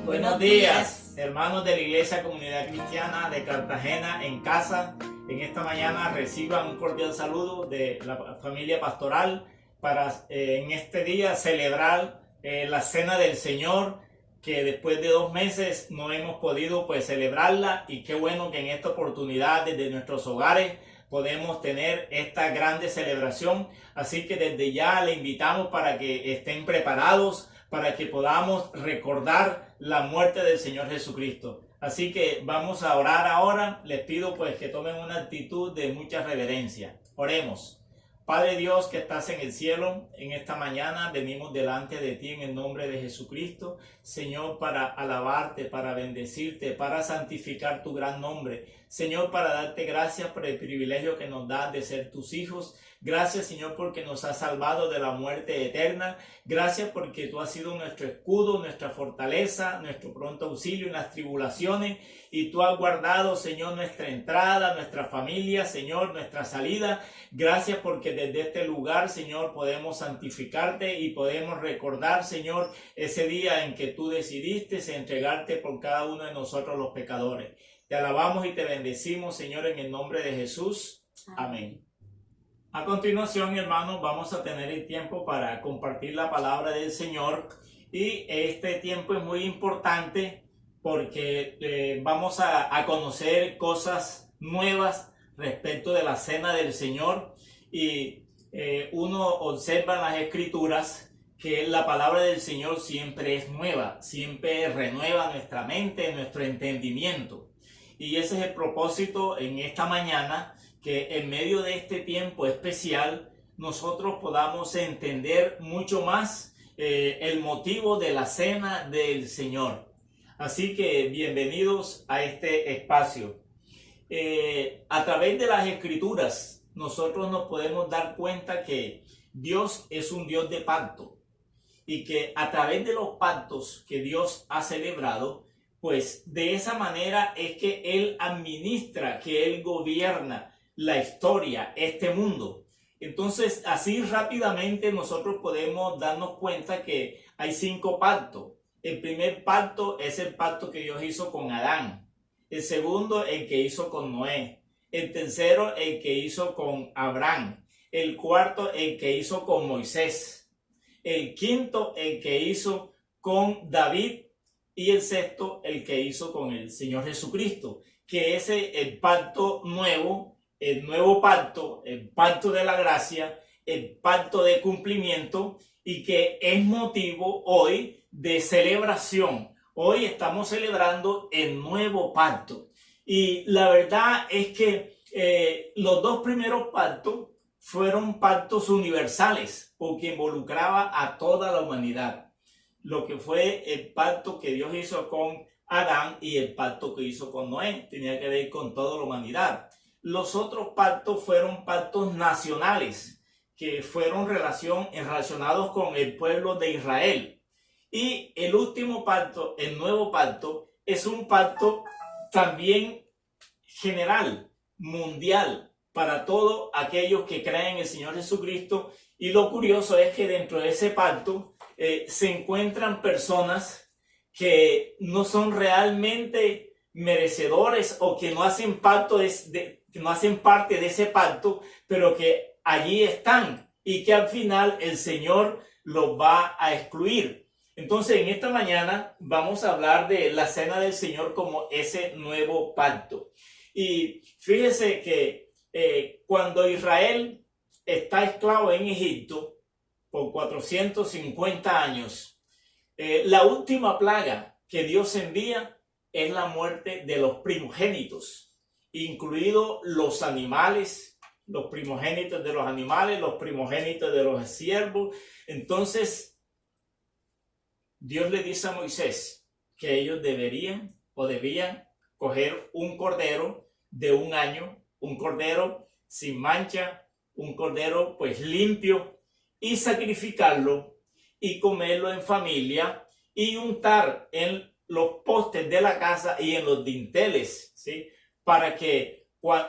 Buenos días, hermanos de la Iglesia Comunidad Cristiana de Cartagena en casa. En esta mañana reciban un cordial saludo de la familia pastoral para en este día celebrar la Cena del Señor, que después de 2 meses no hemos podido celebrarla, y qué bueno que en esta oportunidad desde nuestros hogares podemos tener esta grande celebración. Así que desde ya le invitamos para que estén preparados, para que podamos recordar la muerte del Señor Jesucristo. Así que vamos a orar ahora. Les pido que tomen una actitud de mucha reverencia. Oremos. Padre Dios que estás en el cielo, en esta mañana venimos delante de ti en el nombre de Jesucristo, Señor, para alabarte, para bendecirte, para santificar tu gran nombre. Señor, para darte gracias por el privilegio que nos das de ser tus hijos. Gracias, Señor, porque nos has salvado de la muerte eterna. Gracias porque tú has sido nuestro escudo, nuestra fortaleza, nuestro pronto auxilio en las tribulaciones. Y tú has guardado, Señor, nuestra entrada, nuestra familia, Señor, nuestra salida. Gracias porque desde este lugar, Señor, podemos santificarte y podemos recordar, Señor, ese día en que tú decidiste entregarte por cada uno de nosotros los pecadores. Te alabamos y te bendecimos, Señor, en el nombre de Jesús. Amén. A continuación, hermanos, vamos a tener el tiempo para compartir la palabra del Señor. Y este tiempo es muy importante porque vamos a conocer cosas nuevas respecto de la Cena del Señor. Y uno observa en las Escrituras que la palabra del Señor siempre es nueva, siempre renueva nuestra mente, nuestro entendimiento. Y ese es el propósito en esta mañana, que en medio de este tiempo especial nosotros podamos entender mucho más el motivo de la Cena del Señor. Así que bienvenidos a este espacio. A través de las Escrituras nosotros nos podemos dar cuenta que Dios es un Dios de pacto, y que a través de los pactos que Dios ha celebrado, pues de esa manera es que Él administra, que Él gobierna la historia, este mundo. Entonces, así rápidamente nosotros podemos darnos cuenta que hay 5 pactos. El primer pacto es el pacto que Dios hizo con Adán. El segundo, el que hizo con Noé. El tercero, el que hizo con Abraham. El cuarto, el que hizo con Moisés. El quinto, el que hizo con David. Y el sexto, el que hizo con el Señor Jesucristo, que es el pacto nuevo, el nuevo pacto, el pacto de la gracia, el pacto de cumplimiento, y que es motivo hoy de celebración. Hoy estamos celebrando el nuevo pacto. Y la verdad es que los 2 primeros pactos fueron pactos universales, porque involucraba a toda la humanidad. Lo que fue el pacto que Dios hizo con Adán y el pacto que hizo con Noé tenía que ver con toda la humanidad. Los otros pactos fueron pactos nacionales, que fueron relacionados con el pueblo de Israel. Y el último pacto, el nuevo pacto, es un pacto también general, mundial, para todos aquellos que creen en el Señor Jesucristo. Y lo curioso es que dentro de ese pacto se encuentran personas que no son realmente merecedores, o que no hacen parte de ese pacto, pero que allí están, y que al final el Señor los va a excluir. Entonces, en esta mañana vamos a hablar de la Cena del Señor como ese nuevo pacto. Y fíjese que cuando Israel está esclavo en Egipto por 450 años, la última plaga que Dios envía es la muerte de los primogénitos, incluidos los animales, los primogénitos de los animales, los primogénitos de los siervos. Entonces, Dios le dice a Moisés que ellos debían coger un cordero de 1 año, un cordero sin mancha, un cordero limpio, y sacrificarlo y comerlo en familia, y untar en los postes de la casa y en los dinteles, ¿sí? Para que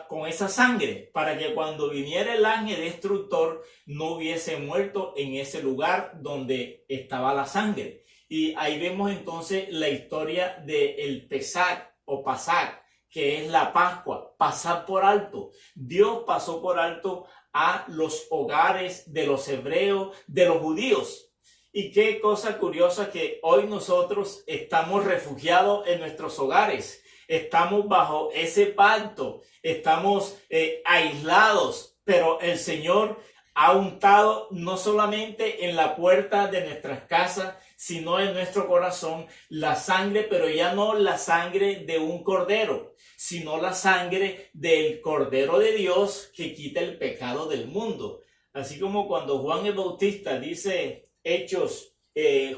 con esa sangre, para que cuando viniera el ángel destructor no hubiese muerto en ese lugar donde estaba la sangre. Y ahí vemos entonces la historia del Pesach o Pasach, que es la Pascua, pasar por alto. Dios pasó por alto a los hogares de los hebreos, de los judíos. Y qué cosa curiosa que hoy nosotros estamos refugiados en nuestros hogares. Estamos bajo ese pacto, estamos aislados, pero el Señor ha untado no solamente en la puerta de nuestras casas, sino en nuestro corazón la sangre, pero ya no la sangre de un cordero, sino la sangre del Cordero de Dios que quita el pecado del mundo. Así como cuando Juan el Bautista dice, Hechos,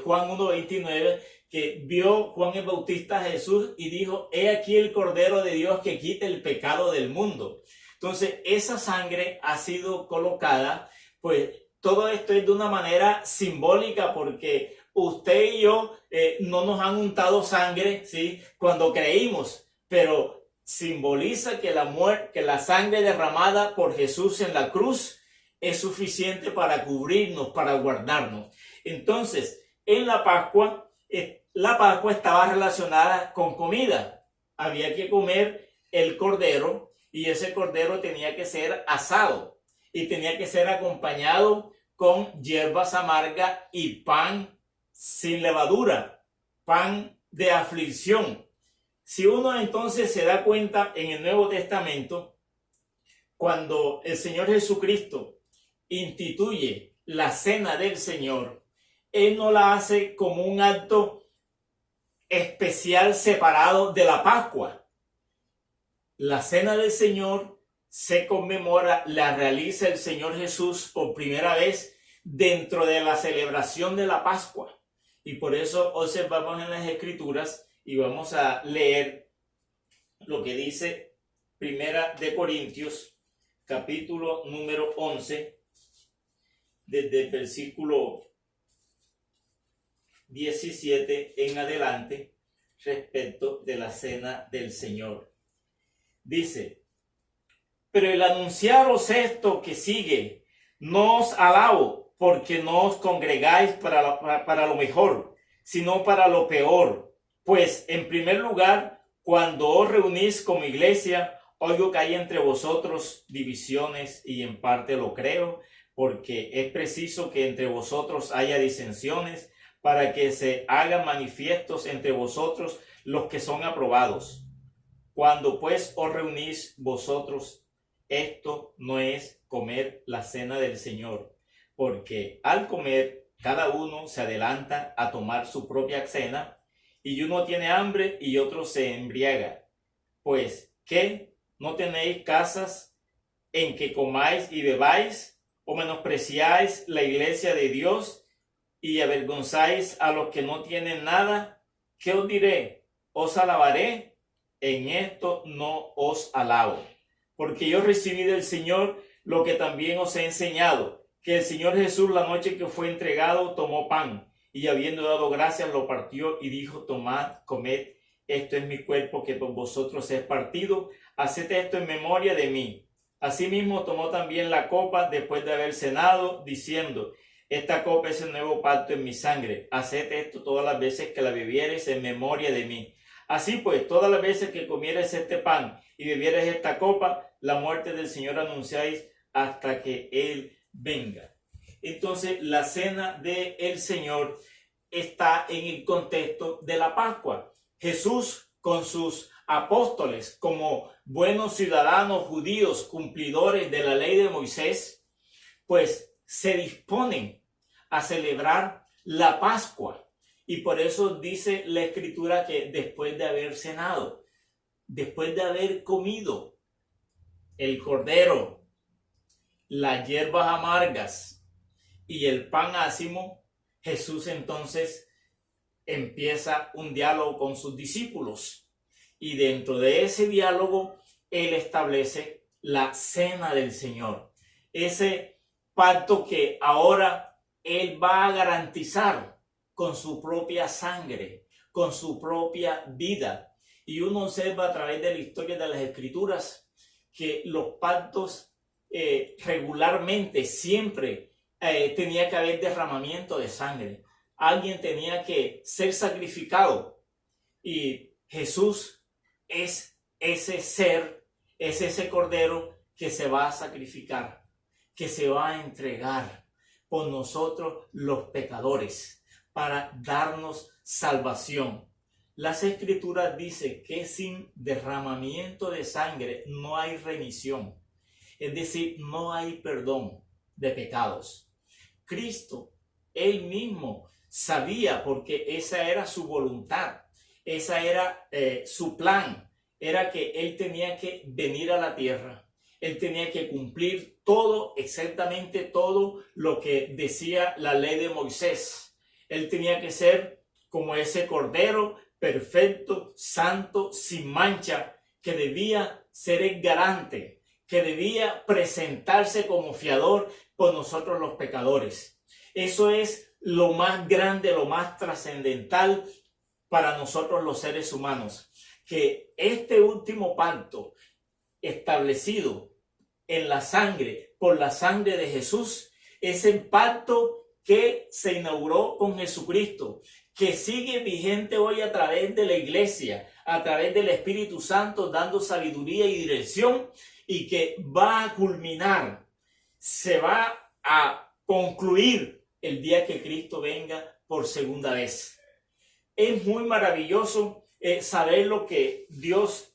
Juan 1:29, que vio Juan el Bautista a Jesús y dijo, he aquí el Cordero de Dios que quita el pecado del mundo. Entonces, esa sangre ha sido colocada, pues todo esto es de una manera simbólica porque usted y yo no nos han untado sangre, ¿sí? Cuando creímos, pero simboliza que la sangre derramada por Jesús en la cruz es suficiente para cubrirnos, para guardarnos. Entonces, en la Pascua estaba relacionada con comida. Había que comer el cordero y ese cordero tenía que ser asado y tenía que ser acompañado con hierbas amargas y pan sin levadura, pan de aflicción. Si uno entonces se da cuenta en el Nuevo Testamento, cuando el Señor Jesucristo instituye la cena del Señor, Él no la hace como un acto especial separado de la Pascua. La cena del Señor se conmemora, la realiza el Señor Jesús por primera vez dentro de la celebración de la Pascua. Y por eso observamos en las Escrituras y vamos a leer lo que dice Primera de Corintios, capítulo número 11, desde el versículo 17 en adelante, respecto de la cena del Señor. Dice, pero el anunciaros esto que sigue, no os alabo, porque no os congregáis para lo mejor, sino para lo peor. Pues, en primer lugar, cuando os reunís como iglesia, oigo que hay entre vosotros divisiones, y en parte lo creo, porque es preciso que entre vosotros haya disensiones, para que se hagan manifiestos entre vosotros los que son aprobados. Cuando pues os reunís vosotros, esto no es comer la cena del Señor, porque al comer cada uno se adelanta a tomar su propia cena, y uno tiene hambre y otro se embriaga. Pues, ¿qué? ¿No tenéis casas en que comáis y bebáis? ¿O menospreciáis la iglesia de Dios y avergonzáis a los que no tienen nada? ¿Qué os diré? ¿Os alabaré? En esto no os alabo, porque yo recibí del Señor lo que también os he enseñado, que el Señor Jesús, la noche que fue entregado, tomó pan, y habiendo dado gracias, lo partió y dijo, tomad, comed, esto es mi cuerpo que por vosotros es partido, haced esto en memoria de mí. Asimismo tomó también la copa después de haber cenado, diciendo, esta copa es el nuevo pacto en mi sangre, haced esto todas las veces que la bebiereis en memoria de mí. Así pues, todas las veces que comiereis este pan y bebiereis esta copa, la muerte del Señor anunciáis hasta que Él venga. Entonces, la cena del Señor está en el contexto de la Pascua. Jesús con sus apóstoles, como buenos ciudadanos judíos, cumplidores de la ley de Moisés, pues se disponen a celebrar la Pascua. Y por eso dice la Escritura que después de haber cenado, después de haber comido el cordero, las hierbas amargas y el pan ácimo, Jesús entonces empieza un diálogo con sus discípulos. Y dentro de ese diálogo, Él establece la cena del Señor. Ese pacto que ahora Él va a garantizar con su propia sangre, con su propia vida. Y uno observa a través de la historia de las Escrituras que los pactos regularmente siempre tenía que haber derramamiento de sangre. alguien tenía que ser sacrificado. Y Jesús es ese ser, es ese cordero que se va a sacrificar, que se va a entregar por nosotros los pecadores, para darnos salvación. Las Escrituras dicen que sin derramamiento de sangre no hay remisión, es decir, no hay perdón de pecados. Cristo, él mismo sabía, porque esa era su voluntad, esa era su plan, era que él tenía que venir a la tierra, él tenía que cumplir todo, exactamente todo lo que decía la ley de Moisés. Él tenía que ser como ese cordero perfecto, santo, sin mancha, que debía ser el garante, que debía presentarse como fiador por nosotros los pecadores. Eso es lo más grande, lo más trascendental para nosotros los seres humanos, que este último pacto establecido en la sangre, por la sangre de Jesús, es el pacto que se inauguró con Jesucristo, que sigue vigente hoy a través de la iglesia, a través del Espíritu Santo, dando sabiduría y dirección, y que va a culminar, se va a concluir el día que Cristo venga por segunda vez. Es muy maravilloso saber lo que Dios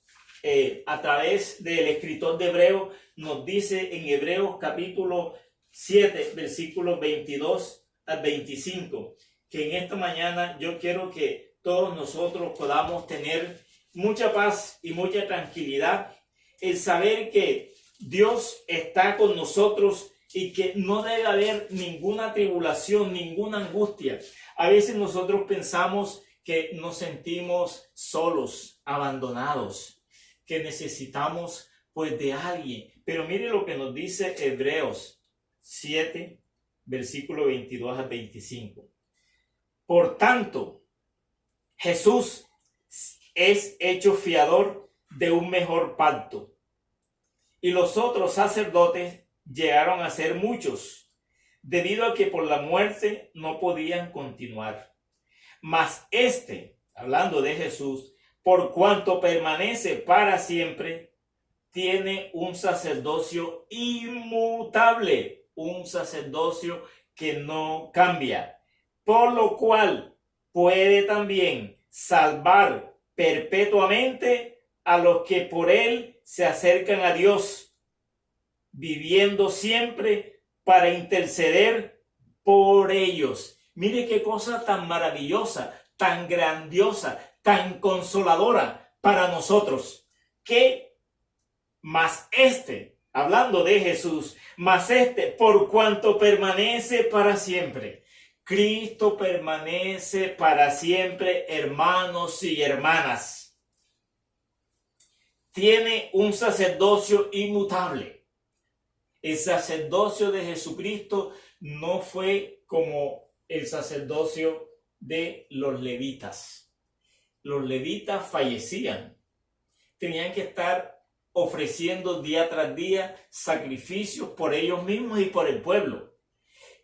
a través del escritor de Hebreos nos dice en Hebreos capítulo 7, versículos 22 al 25, que en esta mañana yo quiero que todos nosotros podamos tener mucha paz y mucha tranquilidad, el saber que Dios está con nosotros y que no debe haber ninguna tribulación, ninguna angustia. A veces nosotros pensamos que nos sentimos solos, abandonados, que necesitamos pues de alguien. Pero mire lo que nos dice Hebreos 7, versículo 22 al 25. Por tanto, Jesús es hecho fiador de un mejor pacto, y los otros sacerdotes llegaron a ser muchos, debido a que por la muerte no podían continuar. Mas este, hablando de Jesús, por cuanto permanece para siempre, tiene un sacerdocio inmutable, un sacerdocio que no cambia, por lo cual puede también salvar perpetuamente a los que por él se acercan a Dios, viviendo siempre para interceder por ellos. Mire qué cosa tan maravillosa, tan grandiosa, tan consoladora para nosotros, que mas hablando de Jesús, mas por cuanto permanece para siempre. Cristo permanece para siempre, hermanos y hermanas. Tiene un sacerdocio inmutable. El sacerdocio de Jesucristo no fue como el sacerdocio de los levitas. Los levitas fallecían. Tenían que estar ofreciendo día tras día sacrificios por ellos mismos y por el pueblo.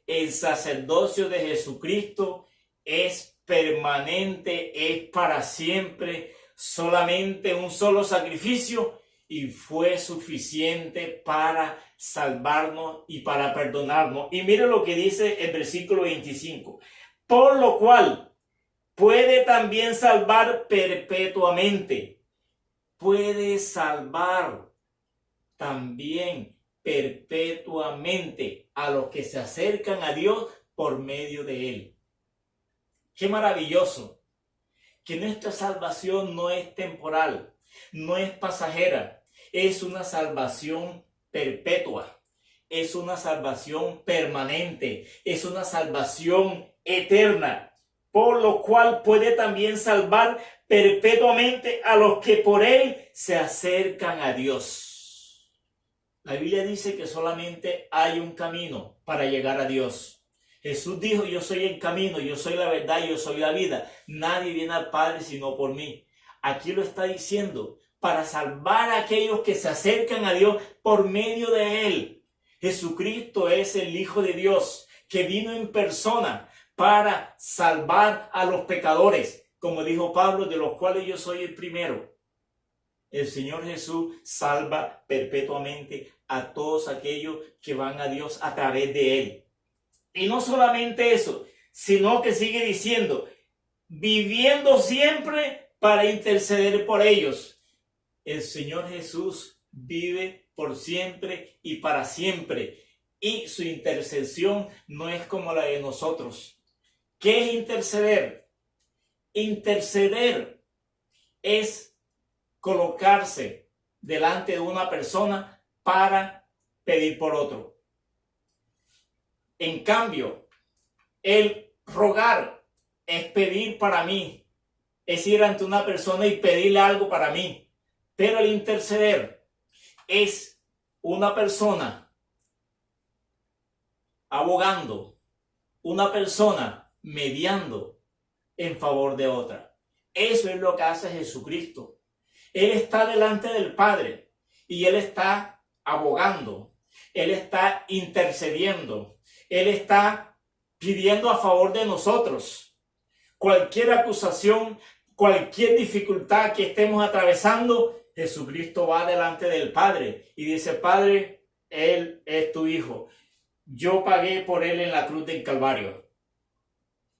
El sacerdocio de Jesucristo es permanente, es para siempre, solamente un solo sacrificio, y fue suficiente para salvarnos y para perdonarnos. Y mire lo que dice el versículo 25. Por lo cual puede también salvar perpetuamente. Puede salvar también perpetuamente a los que se acercan a Dios por medio de él. Qué maravilloso que nuestra salvación no es temporal, no es pasajera, es una salvación perpetua, es una salvación permanente, es una salvación eterna, por lo cual puede también salvar perpetuamente a los que por él se acercan a Dios. La Biblia dice que solamente hay un camino para llegar a Dios. Jesús dijo: yo soy el camino, yo soy la verdad, yo soy la vida. Nadie viene al Padre sino por mí. Aquí lo está diciendo, para salvar a aquellos que se acercan a Dios por medio de él. Jesucristo es el Hijo de Dios, que vino en persona para salvar a los pecadores, como dijo Pablo, de los cuales yo soy el primero. El Señor Jesús salva perpetuamente a todos aquellos que van a Dios a través de Él. Y no solamente eso, sino que sigue diciendo, viviendo siempre para interceder por ellos. El Señor Jesús vive por siempre y para siempre. Y su intercesión no es como la de nosotros. ¿Qué es interceder? Interceder es colocarse delante de una persona para pedir por otro. En cambio, el rogar es pedir para mí, es ir ante una persona y pedirle algo para mí. Pero el interceder es una persona abogando, una persona mediando en favor de otra. Eso es lo que hace Jesucristo. Él está delante del Padre y Él está abogando, Él está intercediendo, Él está pidiendo a favor de nosotros. Cualquier acusación, cualquier dificultad que estemos atravesando, Jesucristo va delante del Padre y dice, Padre, Él es tu Hijo. Yo pagué por Él en la cruz del Calvario.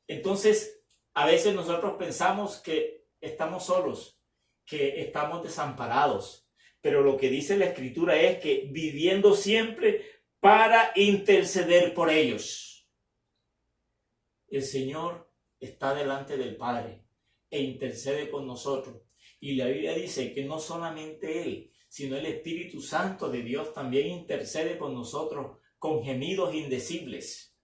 Entonces, a veces nosotros pensamos que estamos solos, que estamos desamparados, pero lo que dice la Escritura es que viviendo siempre para interceder por ellos. El Señor está delante del Padre e intercede por nosotros. Y la Biblia dice que no solamente Él, sino el Espíritu Santo de Dios también intercede por nosotros con gemidos indecibles.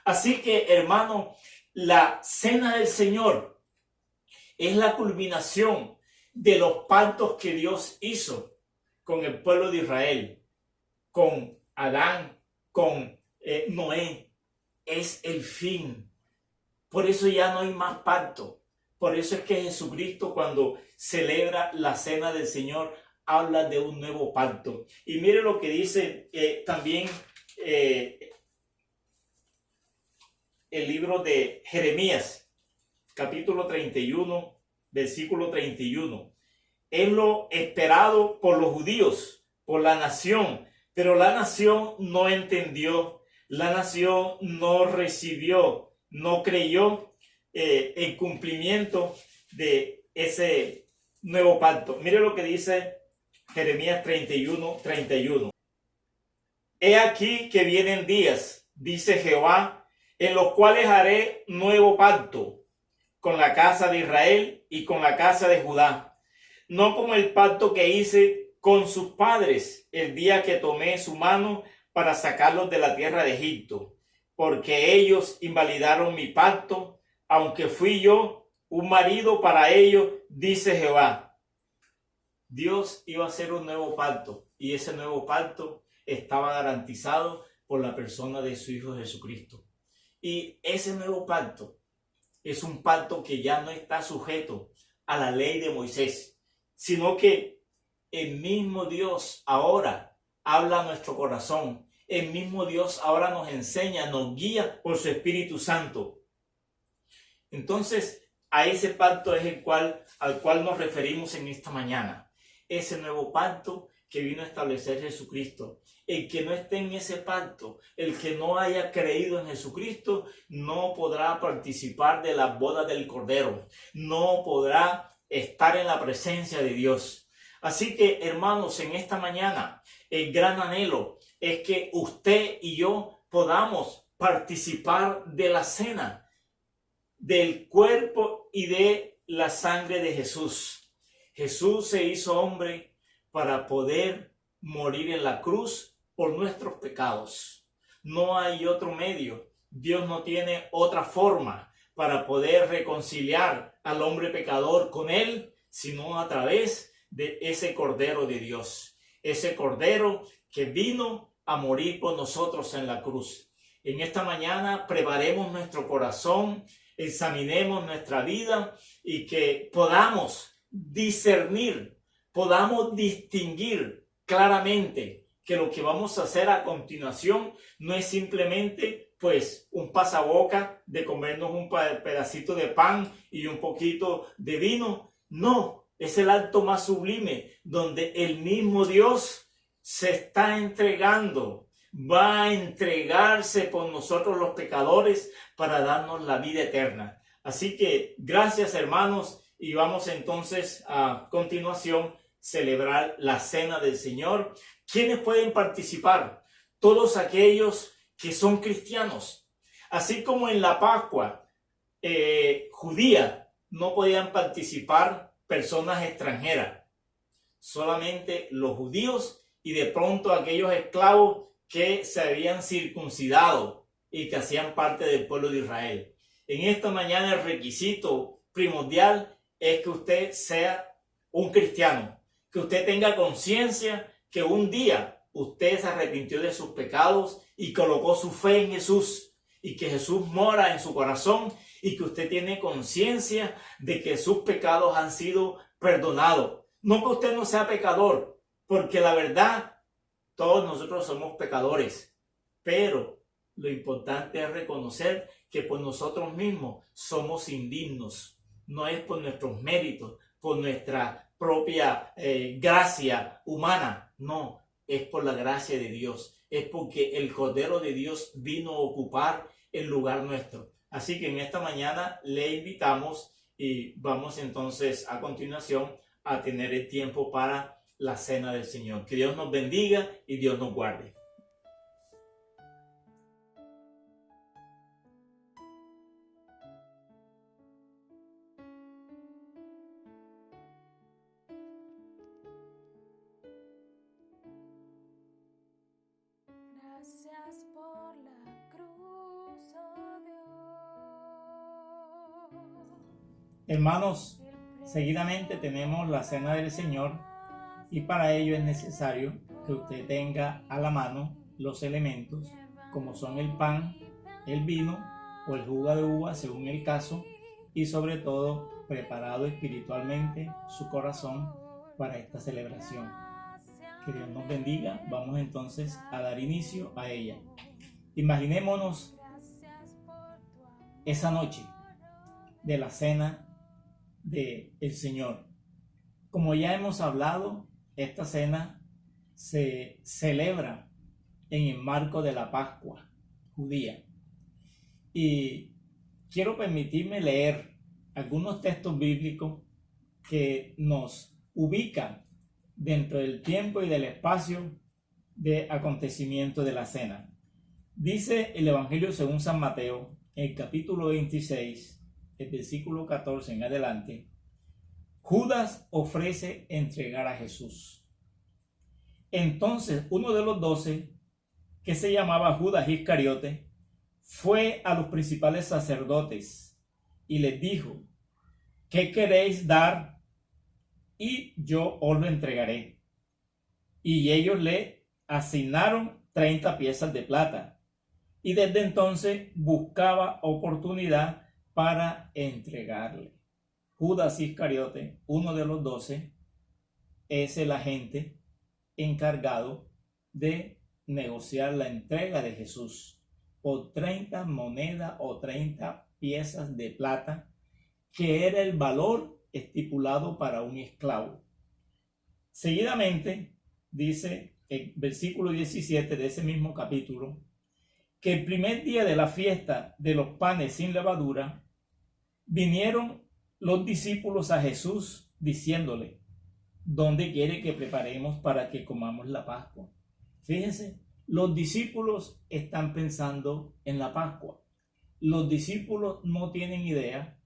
Así que, hermano, la cena del Señor es la culminación de los pactos que Dios hizo con el pueblo de Israel, con Adán, con Noé. Es el fin. Por eso ya no hay más pacto. Por eso es que Jesucristo, cuando celebra la cena del Señor, habla de un nuevo pacto. Y mire lo que dice también el libro de Jeremías, capítulo 31, versículo 31. Es lo esperado por los judíos, por la nación, pero la nación no entendió, la nación no recibió, no creyó en cumplimiento de ese nuevo pacto. Mire lo que dice Jeremías 31, 31. He aquí que vienen días, dice Jehová, en los cuales haré nuevo pacto con la casa de Israel y con la casa de Judá, no como el pacto que hice con sus padres el día que tomé su mano para sacarlos de la tierra de Egipto, porque ellos invalidaron mi pacto, aunque fui yo un marido para ellos, dice Jehová. Dios iba a hacer un nuevo pacto y ese nuevo pacto estaba garantizado por la persona de su Hijo Jesucristo. Y ese nuevo pacto es un pacto que ya no está sujeto a la ley de Moisés, sino que el mismo Dios ahora habla a nuestro corazón. El mismo Dios ahora nos enseña, nos guía por su Espíritu Santo. Entonces, a ese pacto es al cual nos referimos en esta mañana. Ese nuevo pacto que vino a establecer Jesucristo. El que no esté en ese pacto, el que no haya creído en Jesucristo, no podrá participar de las bodas del Cordero. No podrá estar en la presencia de Dios. Así que, hermanos, en esta mañana, el gran anhelo es que usted y yo podamos participar de la cena, del cuerpo y de la sangre de Jesús. Jesús se hizo hombre para poder morir en la cruz por nuestros pecados. No hay otro medio. Dios no tiene otra forma para poder reconciliar al hombre pecador con Él, sino a través de ese Cordero de Dios. Ese Cordero que vino a morir por nosotros en la cruz. En esta mañana preparemos nuestro corazón, examinemos nuestra vida y que podamos discernir, podamos distinguir claramente que lo que vamos a hacer a continuación no es simplemente pues un pasaboca de comernos un pedacito de pan y un poquito de vino. No, es el acto más sublime donde el mismo Dios se está entregando, va a entregarse por nosotros los pecadores para darnos la vida eterna. Así que gracias, hermanos, y vamos entonces a continuación celebrar la cena del Señor. ¿Quiénes pueden participar? Todos aquellos que son cristianos. Así como en la Pascua judía no podían participar personas extranjeras, solamente los judíos y de pronto aquellos esclavos que se habían circuncidado y que hacían parte del pueblo de Israel. En esta mañana el requisito primordial es que usted sea un cristiano, que usted tenga conciencia que un día usted se arrepintió de sus pecados y colocó su fe en Jesús y que Jesús mora en su corazón y que usted tiene conciencia de que sus pecados han sido perdonados. No que usted no sea pecador, porque la verdad, todos nosotros somos pecadores, pero lo importante es reconocer que por nosotros mismos somos indignos. No es por nuestros méritos, por nuestra propia gracia humana, no, es por la gracia de Dios, es porque el Cordero de Dios vino a ocupar el lugar nuestro. Así que en esta mañana le invitamos y vamos entonces a continuación a tener el tiempo para la cena del Señor. Que Dios nos bendiga y Dios nos guarde. Gracias por la cruz, oh Dios. Hermanos, seguidamente tenemos la cena del Señor y para ello es necesario que usted tenga a la mano los elementos como son el pan, el vino o el jugo de uva según el caso y sobre todo preparado espiritualmente su corazón para esta celebración. Que Dios nos bendiga. Vamos entonces a dar inicio a ella. Imaginémonos esa noche de la cena del Señor. Como ya hemos hablado, esta cena se celebra en el marco de la Pascua judía. Y quiero permitirme leer algunos textos bíblicos que nos ubican dentro del tiempo y del espacio de acontecimiento de la cena. Dice el Evangelio según San Mateo, en el capítulo 26, el versículo 14 en adelante, Judas ofrece entregar a Jesús. Entonces uno de los 12, que se llamaba Judas Iscariote, fue a los principales sacerdotes y les dijo: ¿qué queréis dar? Y yo os lo entregaré. Y ellos le asignaron 30 piezas de plata. Y desde entonces buscaba oportunidad para entregarle. Judas Iscariote, uno de los 12, es el agente encargado de negociar la entrega de Jesús por 30 monedas o 30 piezas de plata, que era el valor estipulado para un esclavo. Seguidamente dice el versículo 17 de ese mismo capítulo que el primer día de la fiesta de los panes sin levadura vinieron los discípulos a Jesús diciéndole: ¿dónde quiere que preparemos para que comamos la Pascua? Fíjense, los discípulos están pensando en la Pascua. Los discípulos no tienen idea.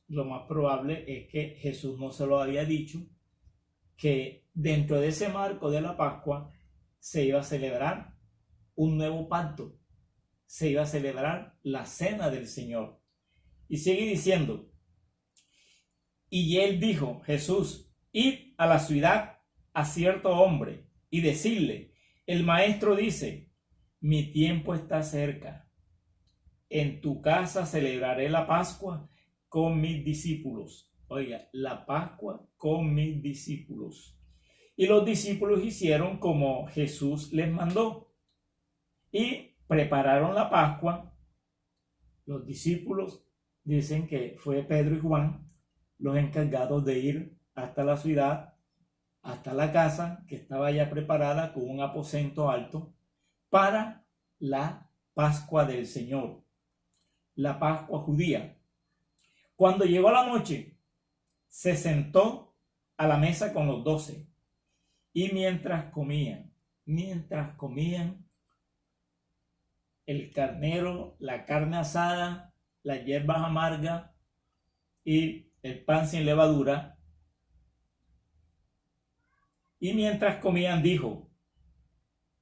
Lo más probable es que Jesús no se lo había dicho, que dentro de ese marco de la Pascua se iba a celebrar un nuevo pacto, se iba a celebrar la cena del Señor. Y sigue diciendo: y él dijo, Jesús, id a la ciudad a cierto hombre y decirle: el maestro dice, mi tiempo está cerca, en tu casa celebraré la Pascua con mis discípulos. Oiga, la Pascua con mis discípulos. Y los discípulos hicieron como Jesús les mandó y prepararon la Pascua. Los discípulos dicen que fue Pedro y Juan los encargados de ir hasta la ciudad, hasta la casa que estaba ya preparada con un aposento alto para la Pascua del Señor, la Pascua judía. Cuando llegó la noche, se sentó a la mesa con los 12 y mientras comían el carnero, la carne asada, las hierbas amargas y el pan sin levadura, y mientras comían dijo: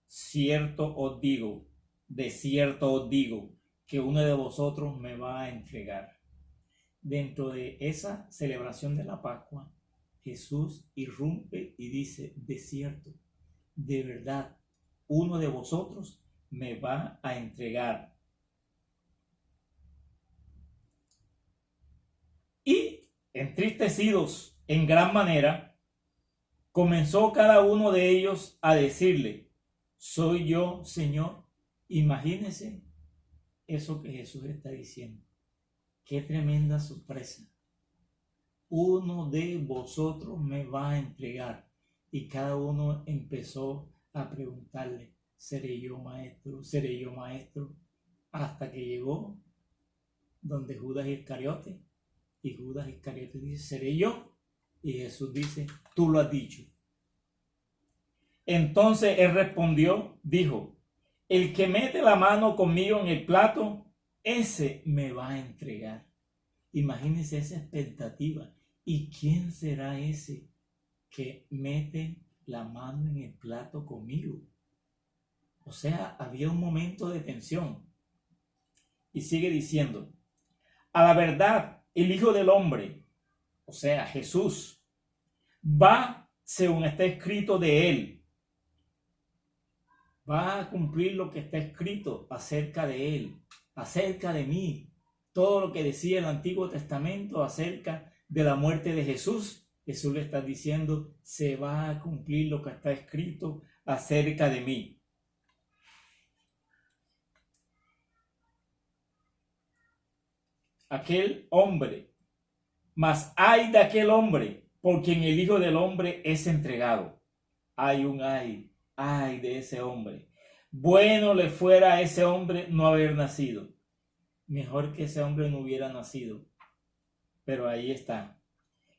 cierto os digo, de cierto os digo, que uno de vosotros me va a entregar. Dentro de esa celebración de la Pascua, Jesús irrumpe y dice: de cierto, de verdad, uno de vosotros me va a entregar. Y entristecidos en gran manera, comenzó cada uno de ellos a decirle: ¿soy yo, Señor? Imagínense eso que Jesús está diciendo. Qué tremenda sorpresa. Uno de vosotros me va a entregar. Y cada uno empezó a preguntarle: ¿seré yo, maestro? ¿Seré yo, maestro? Hasta que llegó donde Judas Iscariote. Y Judas Iscariote dice: ¿seré yo? Y Jesús dice: tú lo has dicho. Entonces él respondió, dijo: el que mete la mano conmigo en el plato, ese me va a entregar. Imagínense esa expectativa. ¿Y quién será ese que mete la mano en el plato conmigo? O sea, había un momento de tensión. Y sigue diciendo: a la verdad, el Hijo del Hombre, o sea, Jesús, va según está escrito de él. Va a cumplir lo que está escrito acerca de él, acerca de mí. Todo lo que decía el Antiguo Testamento acerca de la muerte de Jesús, Jesús le está diciendo: se va a cumplir lo que está escrito acerca de mí. Aquel hombre, mas ay de aquel hombre por quien el Hijo del Hombre es entregado. Hay un ay de ese hombre. Bueno le fuera a ese hombre no haber nacido. Mejor que ese hombre no hubiera nacido. Pero ahí está.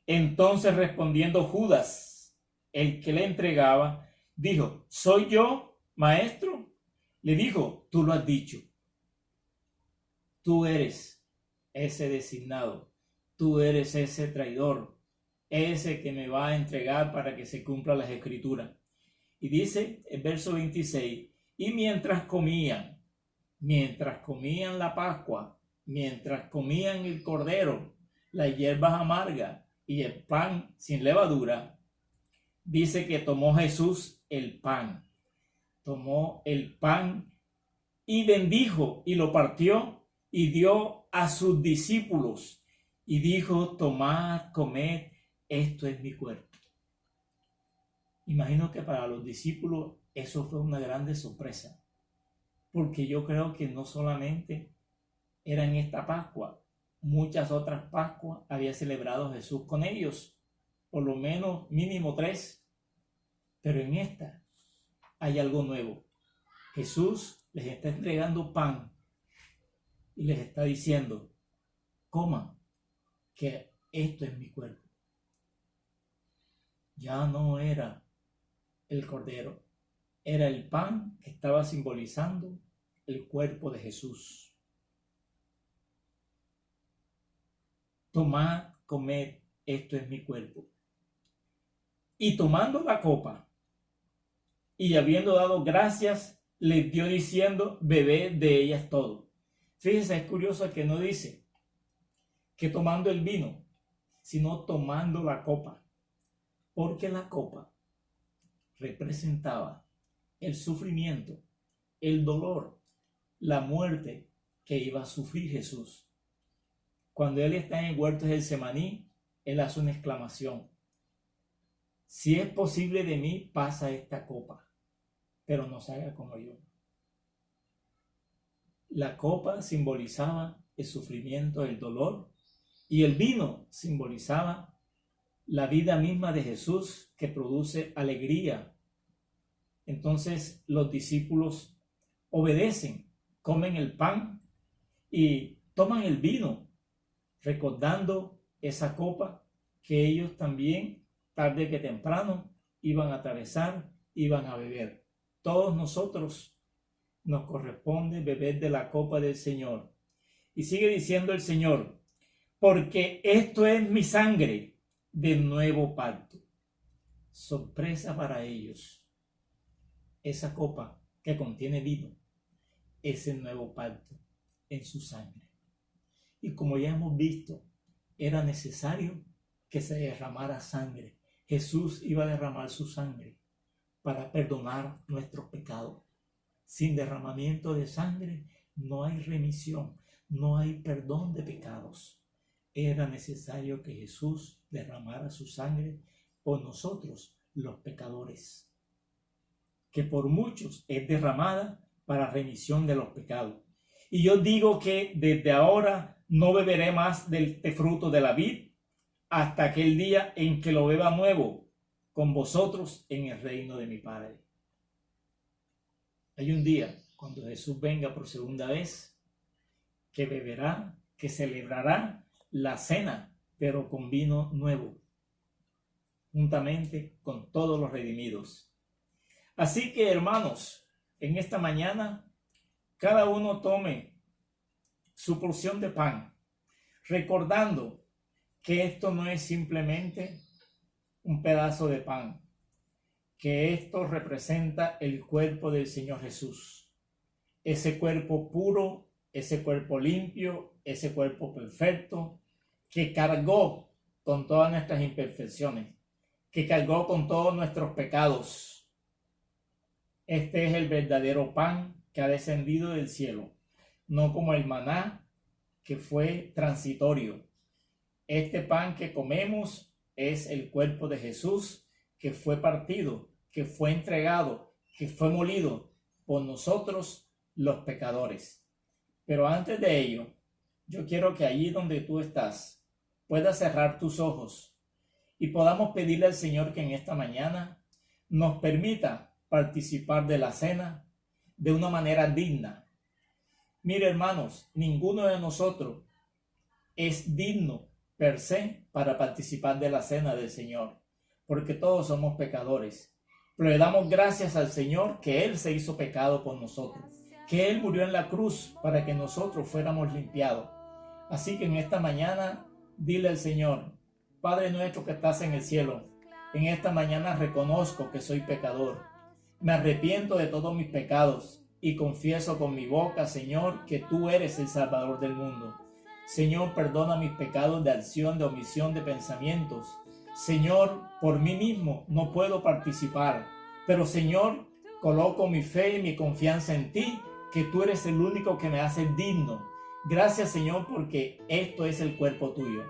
Entonces respondiendo Judas, el que le entregaba, dijo: ¿soy yo, maestro? Le dijo: tú lo has dicho. Tú eres ese designado. Tú eres ese traidor. Ese que me va a entregar para que se cumpla las escrituras. Y dice el verso 26, y mientras comían la Pascua, mientras comían el cordero, las hierbas amargas y el pan sin levadura, dice que tomó Jesús el pan. Tomó el pan y bendijo y lo partió y dio a sus discípulos y dijo: tomad, comed, esto es mi cuerpo. Imagino que para los discípulos eso fue una grande sorpresa, porque yo creo que no solamente era en esta Pascua, muchas otras Pascuas había celebrado Jesús con ellos, por lo menos mínimo 3, pero en esta hay algo nuevo. Jesús les está entregando pan y les está diciendo: coman, que esto es mi cuerpo. Ya no era el cordero, era el pan que estaba simbolizando el cuerpo de Jesús. Tomad, comed, esto es mi cuerpo. Y tomando la copa, y habiendo dado gracias, les dio diciendo: bebed de ellas todo. Fíjense, es curioso que no dice que tomando el vino, sino tomando la copa, porque la copa representaba el sufrimiento, el dolor, la muerte que iba a sufrir Jesús. Cuando él está en el huerto de Getsemaní, él hace una exclamación: si es posible de mí, pasa esta copa, pero no se haga como yo. La copa simbolizaba el sufrimiento, el dolor, y el vino simbolizaba la vida misma de Jesús que produce alegría. Entonces los discípulos obedecen, comen el pan y toman el vino, recordando esa copa que ellos también, tarde que temprano, iban a atravesar, iban a beber. Todos nosotros nos corresponde beber de la copa del Señor. Y sigue diciendo el Señor, porque esto es mi sangre del nuevo pacto. Sorpresa para ellos. Esa copa que contiene vino es el nuevo pacto en su sangre. Y como ya hemos visto, era necesario que se derramara sangre. Jesús iba a derramar su sangre para perdonar nuestros pecados. Sin derramamiento de sangre no hay remisión, no hay perdón de pecados. Era necesario que Jesús derramara su sangre por nosotros, los pecadores, que por muchos es derramada para remisión de los pecados. Y yo digo que desde ahora no beberé más de este fruto de la vid hasta aquel día en que lo beba nuevo con vosotros en el reino de mi Padre. Hay un día cuando Jesús venga por segunda vez que beberá, que celebrará la cena, pero con vino nuevo, juntamente con todos los redimidos. Así que, hermanos, en esta mañana cada uno tome su porción de pan, recordando que esto no es simplemente un pedazo de pan, que esto representa el cuerpo del Señor Jesús, ese cuerpo puro, ese cuerpo limpio, ese cuerpo perfecto, que cargó con todas nuestras imperfecciones, que cargó con todos nuestros pecados. Este es el verdadero pan que ha descendido del cielo, no como el maná que fue transitorio. Este pan que comemos es el cuerpo de Jesús que fue partido, que fue entregado, que fue molido por nosotros los pecadores. Pero antes de ello, yo quiero que allí donde tú estás puedas cerrar tus ojos y podamos pedirle al Señor que en esta mañana nos permita participar de la cena de una manera digna. Mire, hermanos, ninguno de nosotros es digno per se para participar de la cena del Señor, porque todos somos pecadores. Pero le damos gracias al Señor que Él se hizo pecado por nosotros, que Él murió en la cruz para que nosotros fuéramos limpiados. Así que en esta mañana, dile al Señor, Padre nuestro que estás en el cielo, en esta mañana reconozco que soy pecador. Me arrepiento de todos mis pecados y confieso con mi boca, Señor, que tú eres el Salvador del mundo. Señor, perdona mis pecados de acción, de omisión, de pensamientos. Señor, por mí mismo no puedo participar, pero Señor, coloco mi fe y mi confianza en ti, que tú eres el único que me hace digno. Gracias, Señor, porque esto es el cuerpo tuyo.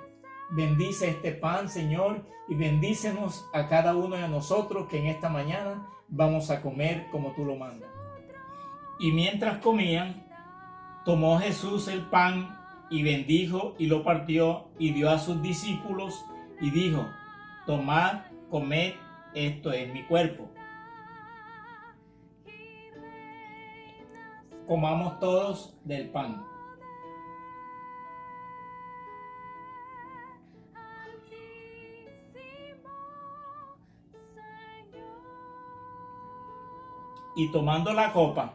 Bendice este pan, Señor, y bendícenos a cada uno de nosotros que en esta mañana vamos a comer como tú lo mandas. Y mientras comían, tomó Jesús el pan y bendijo y lo partió y dio a sus discípulos y dijo, tomad, comed, esto es mi cuerpo. Comamos todos del pan. Y tomando la copa,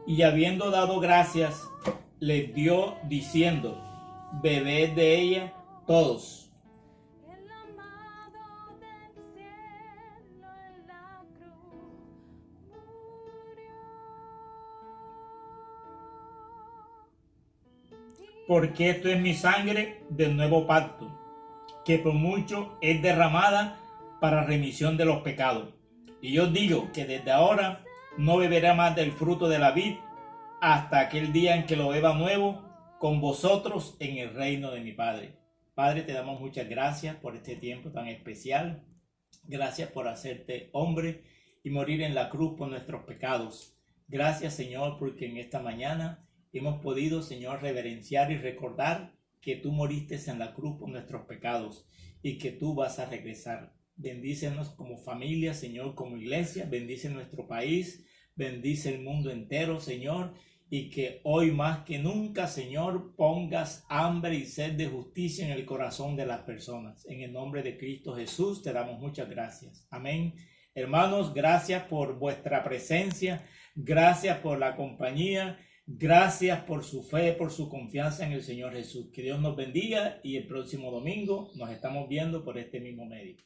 y habiendo dado gracias, les dio diciendo, bebed de ella todos. Porque esto es mi sangre del nuevo pacto, que por mucho es derramada para remisión de los pecados. Y yo digo que desde ahora no beberé más del fruto de la vid hasta aquel día en que lo beba nuevo con vosotros en el reino de mi Padre. Padre, te damos muchas gracias por este tiempo tan especial. Gracias por hacerte hombre y morir en la cruz por nuestros pecados. Gracias, Señor, porque en esta mañana hemos podido, Señor, reverenciar y recordar que tú moriste en la cruz por nuestros pecados y que tú vas a regresar. Bendícenos como familia, Señor, como iglesia. Bendice nuestro país. Bendice el mundo entero, Señor. Y que hoy más que nunca, Señor, pongas hambre y sed de justicia en el corazón de las personas. En el nombre de Cristo Jesús te damos muchas gracias. Amén. Hermanos, gracias por vuestra presencia. Gracias por la compañía. Gracias por su fe, por su confianza en el Señor Jesús. Que Dios nos bendiga y el próximo domingo nos estamos viendo por este mismo medio.